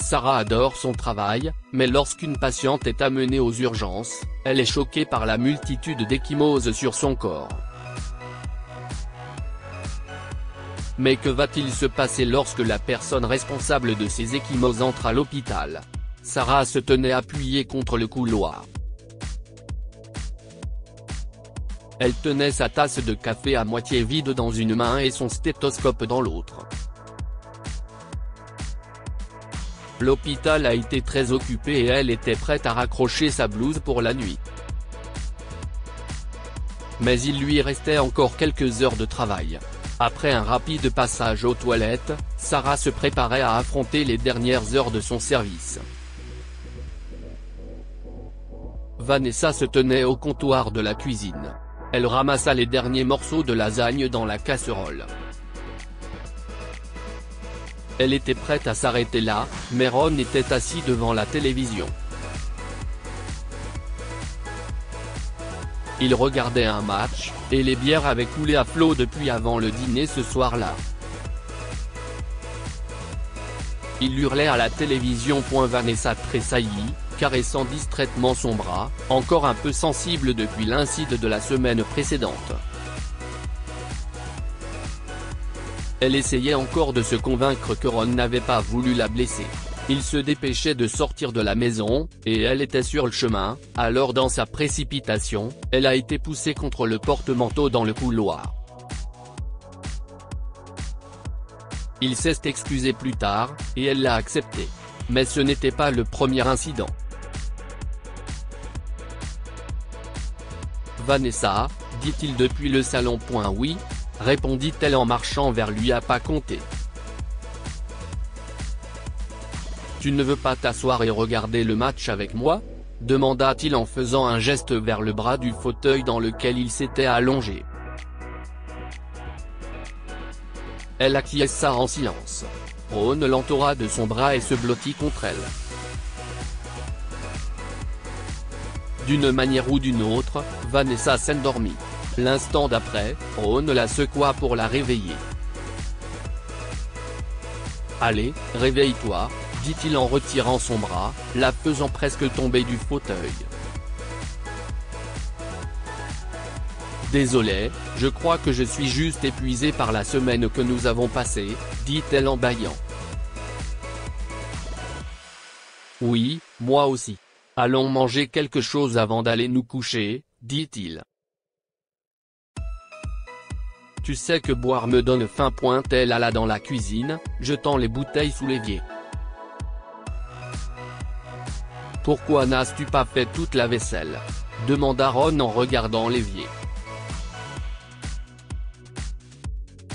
Sarah adore son travail, mais lorsqu'une patiente est amenée aux urgences, elle est choquée par la multitude d'ecchymoses sur son corps. Mais que va-t-il se passer lorsque la personne responsable de ces ecchymoses entre à l'hôpital? Sarah se tenait appuyée contre le couloir. Elle tenait sa tasse de café à moitié vide dans une main et son stéthoscope dans l'autre. L'hôpital a été très occupé et elle était prête à raccrocher sa blouse pour la nuit. Mais il lui restait encore quelques heures de travail. Après un rapide passage aux toilettes, Sarah se préparait à affronter les dernières heures de son service. Vanessa se tenait au comptoir de la cuisine. Elle ramassa les derniers morceaux de lasagne dans la casserole. Elle était prête à s'arrêter là, mais Ron était assis devant la télévision. Il regardait un match, et les bières avaient coulé à flot depuis avant le dîner ce soir-là. Il hurlait à la télévision. Vanessa tressaillit, caressant distraitement son bras, encore un peu sensible depuis l'incident de la semaine précédente. Elle essayait encore de se convaincre que Ron n'avait pas voulu la blesser. Il se dépêchait de sortir de la maison, et elle était sur le chemin, alors dans sa précipitation, elle a été poussée contre le porte-manteau dans le couloir. Il s'est excusé plus tard, et elle l'a accepté. Mais ce n'était pas le premier incident. Vanessa, dit-il depuis le salon. Oui, répondit-elle en marchant vers lui à pas comptés. Tu ne veux pas t'asseoir et regarder le match avec moi? Demanda-t-il en faisant un geste vers le bras du fauteuil dans lequel il s'était allongé. Elle acquiesça en silence. Ron l'entoura de son bras et se blottit contre elle. D'une manière ou d'une autre, Vanessa s'endormit. L'instant d'après, Ron la secoua pour la réveiller. « Allez, réveille-toi », dit-il en retirant son bras, la faisant presque tomber du fauteuil. « Désolé, je crois que je suis juste épuisée par la semaine que nous avons passée, » dit-elle en bâillant. « Oui, moi aussi. Allons manger quelque chose avant d'aller nous coucher, » dit-il. « Tu sais que boire me donne faim. » Elle alla dans la cuisine, jetant les bouteilles sous l'évier. « Pourquoi n'as-tu pas fait toute la vaisselle ?» demanda Ron en regardant l'évier.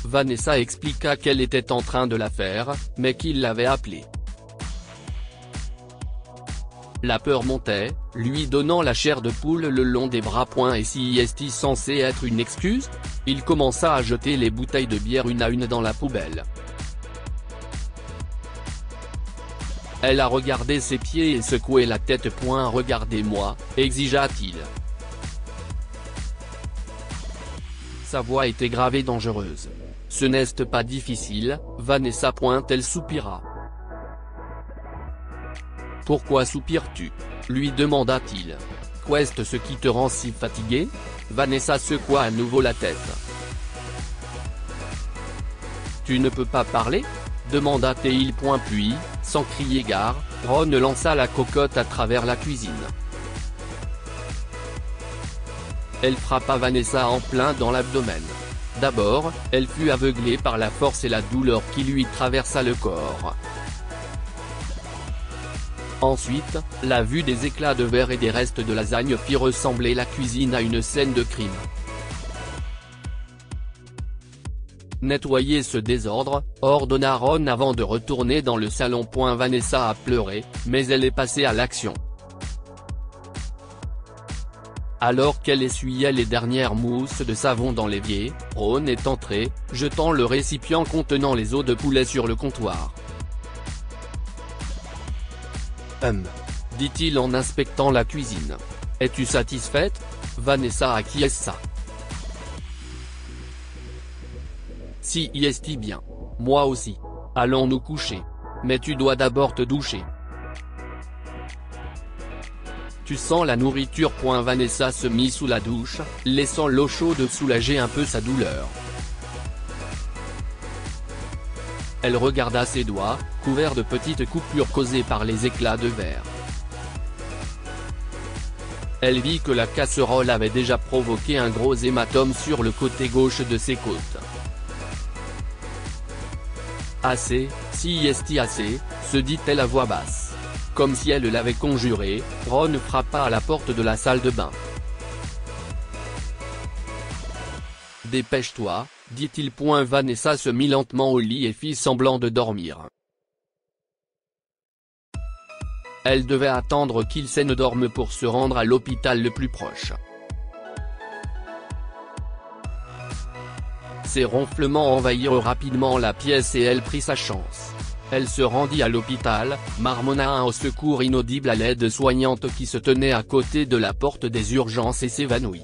Vanessa expliqua qu'elle était en train de la faire, mais qu'il l'avait appelé. La peur montait, lui donnant la chair de poule le long des bras. Et si est-il censé être une excuse? Il commença à jeter les bouteilles de bière une à une dans la poubelle. Elle a regardé ses pieds et secoué la tête. Regardez-moi, exigea-t-il. Sa voix était grave et dangereuse. Ce n'est pas difficile, Vanessa. Elle soupira. Pourquoi soupires-tu? Lui demanda-t-il. Qu'est-ce ce qui te rend si fatigué? Vanessa secoua à nouveau la tête. Tu ne peux pas parler? demanda-t-il. Puis, sans crier gare, Ron lança la cocotte à travers la cuisine. Elle frappa Vanessa en plein dans l'abdomen. D'abord, elle fut aveuglée par la force et la douleur qui lui traversa le corps. Ensuite, la vue des éclats de verre et des restes de lasagne fit ressembler la cuisine à une scène de crime. Nettoyez ce désordre, ordonna Ron avant de retourner dans le salon. Vanessa a pleuré, mais elle est passée à l'action. Alors qu'elle essuyait les dernières mousses de savon dans l'évier, Ron est entré, jetant le récipient contenant les os de poulet sur le comptoir. Dit-il en inspectant la cuisine. Es-tu satisfaite? Vanessa acquiesça. Si est bien. Moi aussi. Allons nous coucher. mais tu dois d'abord te doucher. Tu sens la nourriture. Vanessa se mit sous la douche, laissant l'eau chaude soulager un peu sa douleur. Elle regarda ses doigts, couverts de petites coupures causées par les éclats de verre. Elle vit que la casserole avait déjà provoqué un gros hématome sur le côté gauche de ses côtes. Assez, CIST assez, se dit-elle à voix basse. Comme si elle l'avait conjuré, Ron frappa à la porte de la salle de bain. « Dépêche-toi », dit-il. Vanessa se mit lentement au lit et fit semblant de dormir. Elle devait attendre qu'il ne dorme pour se rendre à l'hôpital le plus proche. Ses ronflements envahirent rapidement la pièce et elle prit sa chance. Elle se rendit à l'hôpital, marmonna un au secours inaudible à l'aide-soignante qui se tenait à côté de la porte des urgences et s'évanouit.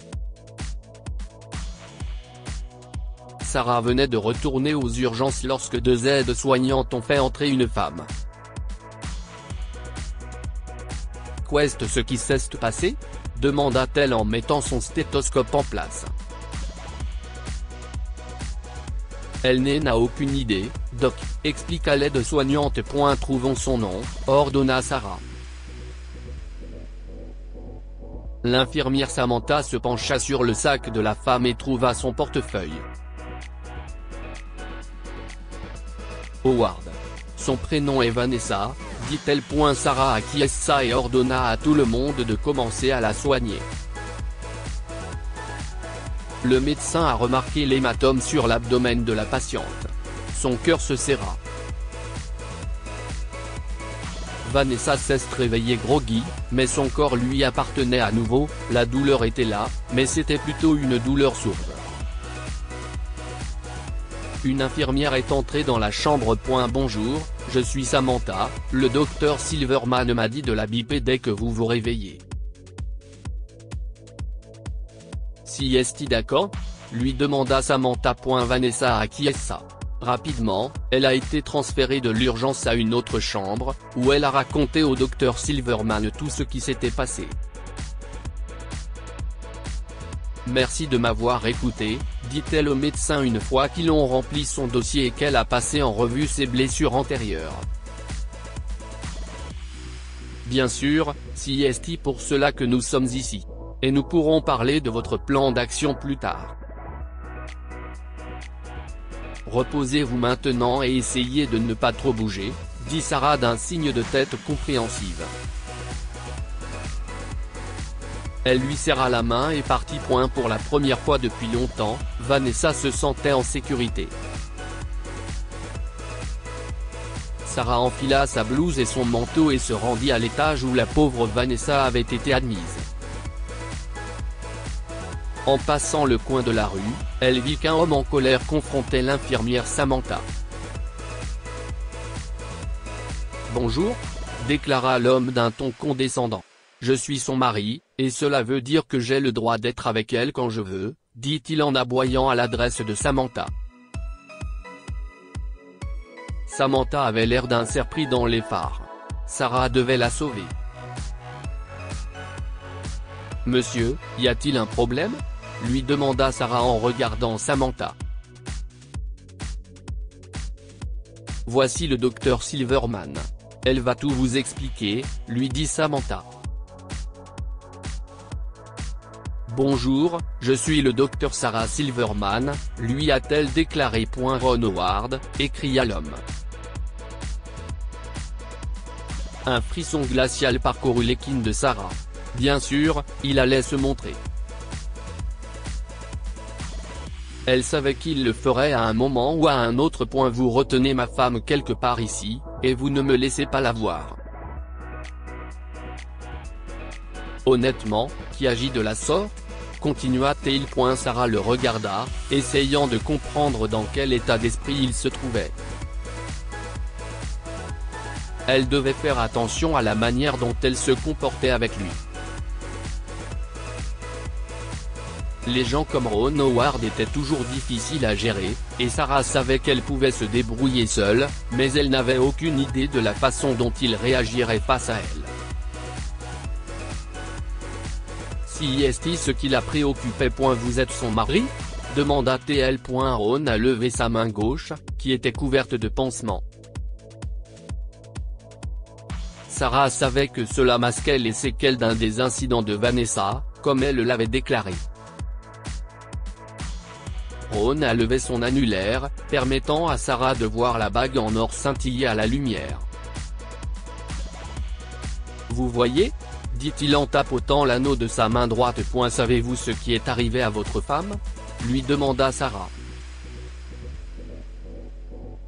Sarah venait de retourner aux urgences lorsque deux aides-soignantes ont fait entrer une femme. « Qu'est-ce ce qui s'est passé ?» demanda-t-elle en mettant son stéthoscope en place. Elle n'a aucune idée, Doc, expliqua l'aide-soignante. Trouvons son nom, ordonna Sarah. L'infirmière Samantha se pencha sur le sac de la femme et trouva son portefeuille. Howard. Son prénom est Vanessa, dit-elle. Sarah acquiesça et ordonna à tout le monde de commencer à la soigner. Le médecin a remarqué l'hématome sur l'abdomen de la patiente. Son cœur se serra. Vanessa s'est réveillée groggy, mais son corps lui appartenait à nouveau. La douleur était là, mais c'était plutôt une douleur sourde. Une infirmière est entrée dans la chambre. Bonjour, je suis Samantha, le docteur Silverman m'a dit de la biper dès que vous vous réveillez. Si est-il d'accord ? lui demanda Samantha. Vanessa acquiesça. Rapidement, elle a été transférée de l'urgence à une autre chambre, où elle a raconté au docteur Silverman tout ce qui s'était passé. Merci de m'avoir écouté, dit-elle au médecin une fois qu'ils ont rempli son dossier et qu'elle a passé en revue ses blessures antérieures. Bien sûr, c'est pour cela que nous sommes ici. Et nous pourrons parler de votre plan d'action plus tard. Reposez-vous maintenant et essayez de ne pas trop bouger, dit Sarah d'un signe de tête compréhensive. Elle lui serra la main et partit. Pour la première fois depuis longtemps, Vanessa se sentait en sécurité. Sarah enfila sa blouse et son manteau et se rendit à l'étage où la pauvre Vanessa avait été admise. En passant le coin de la rue, elle vit qu'un homme en colère confrontait l'infirmière Samantha. « Bonjour », déclara l'homme d'un ton condescendant. « Je suis son mari, et cela veut dire que j'ai le droit d'être avec elle quand je veux », dit-il en aboyant à l'adresse de Samantha. Samantha avait l'air d'un cerf pris dans les phares. Sarah devait la sauver. « Monsieur, y a-t-il un problème ?» lui demanda Sarah en regardant Samantha. « Voici le docteur Silverman. Elle va tout vous expliquer, » lui dit Samantha. « Bonjour, je suis le docteur Sarah Silverman, » lui a-t-elle déclaré. Ron Howard, écria l'homme. Un frisson glacial parcourut l'équine de Sarah. Bien sûr, il allait se montrer. Elle savait qu'il le ferait à un moment ou à un autre. Vous retenez ma femme quelque part ici, et vous ne me laissez pas la voir. Honnêtement, qui agit de la sorte ? Continua-t-il. Sarah le regarda, essayant de comprendre dans quel état d'esprit il se trouvait. Elle devait faire attention à la manière dont elle se comportait avec lui. Les gens comme Ron Howard étaient toujours difficiles à gérer, et Sarah savait qu'elle pouvait se débrouiller seule, mais elle n'avait aucune idée de la façon dont il réagirait face à elle. Si est ce qui la préoccupait. Vous êtes son mari ? Demanda TL. Ron a levé sa main gauche, qui était couverte de pansements. Sarah savait que cela masquait les séquelles d'un des incidents de Vanessa, comme elle l'avait déclaré. Ron a levé son annulaire, permettant à Sarah de voir la bague en or scintiller à la lumière. Vous voyez ? Dit-il en tapotant l'anneau de sa main droite. Savez-vous ce qui est arrivé à votre femme ? Lui demanda Sarah.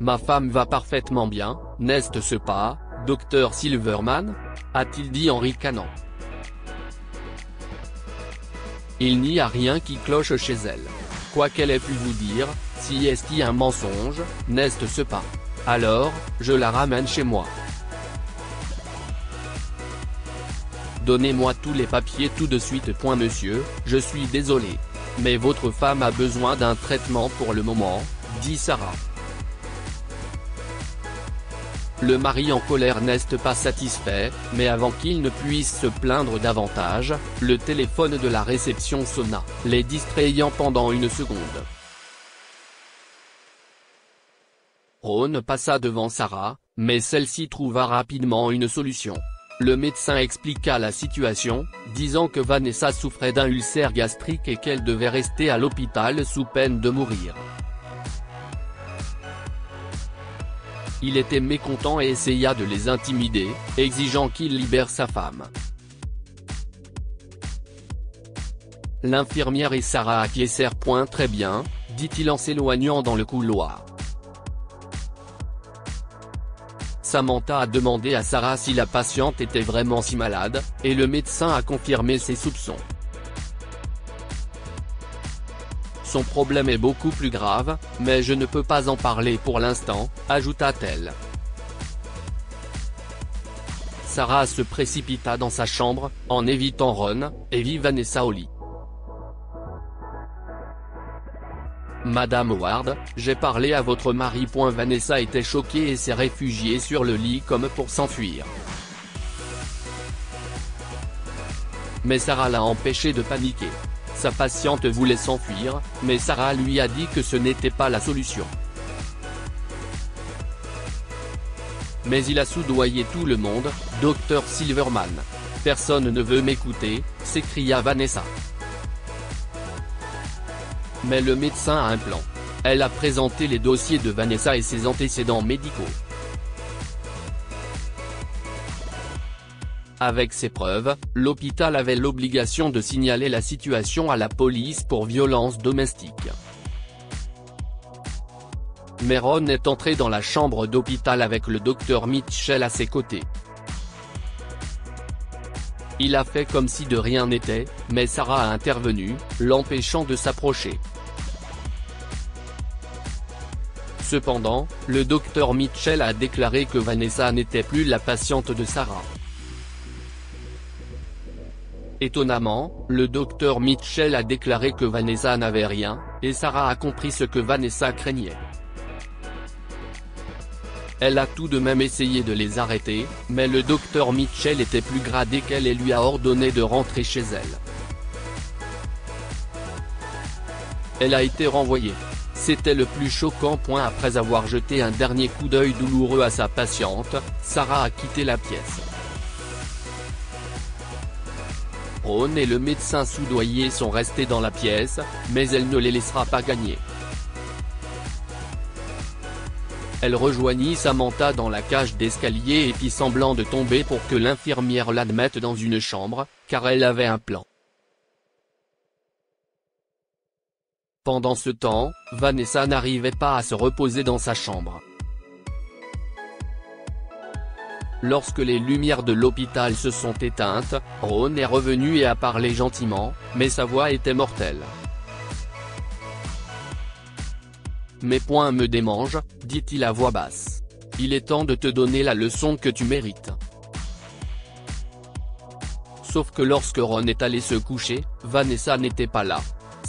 Ma femme va parfaitement bien, n'est-ce pas, Dr Silverman ? A-t-il dit en ricanant. Il n'y a rien qui cloche chez elle. Quoi qu'elle ait pu vous dire, si est un mensonge, n'est-ce pas ? Alors, je la ramène chez moi. Donnez-moi tous les papiers tout de suite. Monsieur, je suis désolé. Mais votre femme a besoin d'un traitement pour le moment, dit Sarah. Le mari en colère n'est pas satisfait, mais avant qu'il ne puisse se plaindre davantage, le téléphone de la réception sonna, les distrayant pendant une seconde. Ron passa devant Sarah, mais celle-ci trouva rapidement une solution. Le médecin expliqua la situation, disant que Vanessa souffrait d'un ulcère gastrique et qu'elle devait rester à l'hôpital sous peine de mourir. Il était mécontent et essaya de les intimider, exigeant qu'ils libèrent sa femme. L'infirmière et Sarah acquiescèrent. Très bien, dit-il en s'éloignant dans le couloir. Samantha a demandé à Sarah si la patiente était vraiment si malade, et le médecin a confirmé ses soupçons. Son problème est beaucoup plus grave, mais je ne peux pas en parler pour l'instant, ajouta-t-elle. Sarah se précipita dans sa chambre, en évitant Ron, et vit Vanessa au lit. Madame Ward, j'ai parlé à votre mari. Vanessa était choquée et s'est réfugiée sur le lit comme pour s'enfuir. Mais Sarah l'a empêché de paniquer. Sa patiente voulait s'enfuir, mais Sarah lui a dit que ce n'était pas la solution. Mais il a soudoyé tout le monde, Dr Silverman. Personne ne veut m'écouter, s'écria Vanessa. Mais le médecin a un plan. Elle a présenté les dossiers de Vanessa et ses antécédents médicaux. Avec ces preuves, l'hôpital avait l'obligation de signaler la situation à la police pour violence domestique. Mais Ron est entré dans la chambre d'hôpital avec le docteur Mitchell à ses côtés. Il a fait comme si de rien n'était, mais Sarah a intervenu, l'empêchant de s'approcher. Cependant, le docteur Mitchell a déclaré que Vanessa n'était plus la patiente de Sarah. Étonnamment, le docteur Mitchell a déclaré que Vanessa n'avait rien, et Sarah a compris ce que Vanessa craignait. Elle a tout de même essayé de les arrêter, mais le docteur Mitchell était plus gradé qu'elle et lui a ordonné de rentrer chez elle. Elle a été renvoyée. C'était le plus choquant. Après avoir jeté un dernier coup d'œil douloureux à sa patiente, Sarah a quitté la pièce. Ron et le médecin soudoyé sont restés dans la pièce, mais elle ne les laissera pas gagner. Elle rejoignit Samantha dans la cage d'escalier et fit semblant de tomber pour que l'infirmière l'admette dans une chambre, car elle avait un plan. Pendant ce temps, Vanessa n'arrivait pas à se reposer dans sa chambre. Lorsque les lumières de l'hôpital se sont éteintes, Ron est revenu et a parlé gentiment, mais sa voix était mortelle. « Mes poings me démangent, dit-il à voix basse. Il est temps de te donner la leçon que tu mérites. » Sauf que lorsque Ron est allé se coucher, Vanessa n'était pas là.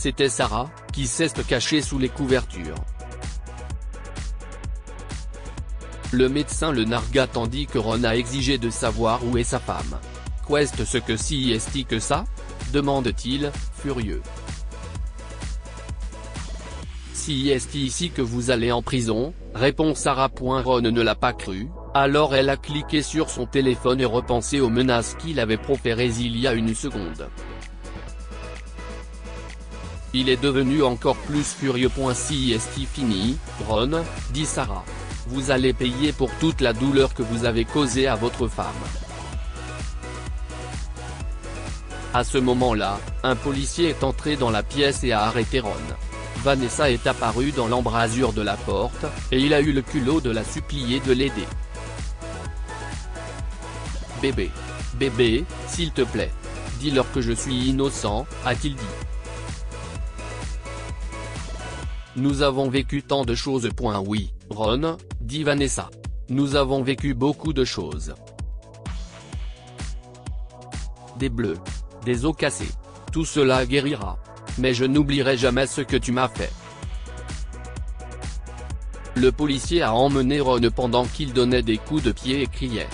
c'était Sarah, qui s'est cachée sous les couvertures. Le médecin le nargua tandis que Ron a exigé de savoir où est sa femme. « Qu'est-ce que si est que ça ?» demande-t-il, furieux. « Si est ici que vous allez en prison ?» répond Sarah. Ron ne l'a pas cru, alors elle a cliqué sur son téléphone et repensé aux menaces qu'il avait proférées il y a une seconde. Il est devenu encore plus furieux. Si est fini, Ron, dit Sarah. Vous allez payer pour toute la douleur que vous avez causée à votre femme. À ce moment-là, un policier est entré dans la pièce et a arrêté Ron. Vanessa est apparue dans l'embrasure de la porte, et il a eu le culot de la supplier de l'aider. « Bébé, s'il te plaît. Dis-leur que je suis innocent, a-t-il dit. Nous avons vécu tant de choses. Oui, Ron, dit Vanessa. Nous avons vécu beaucoup de choses. Des bleus. Des os cassés. Tout cela guérira. Mais je n'oublierai jamais ce que tu m'as fait. Le policier a emmené Ron pendant qu'il donnait des coups de pied et criait.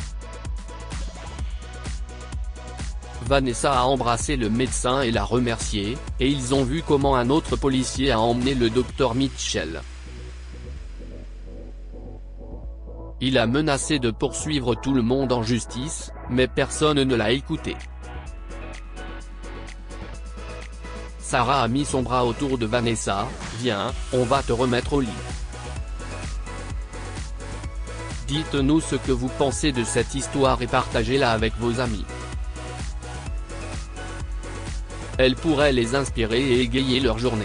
Vanessa a embrassé le médecin et l'a remercié, et ils ont vu comment un autre policier a emmené le docteur Mitchell. Il a menacé de poursuivre tout le monde en justice, mais personne ne l'a écouté. Sarah a mis son bras autour de Vanessa. « Viens, on va te remettre au lit. Dites-nous ce que vous pensez de cette histoire et partagez-la avec vos amis. Elle pourrait les inspirer et égayer leur journée. »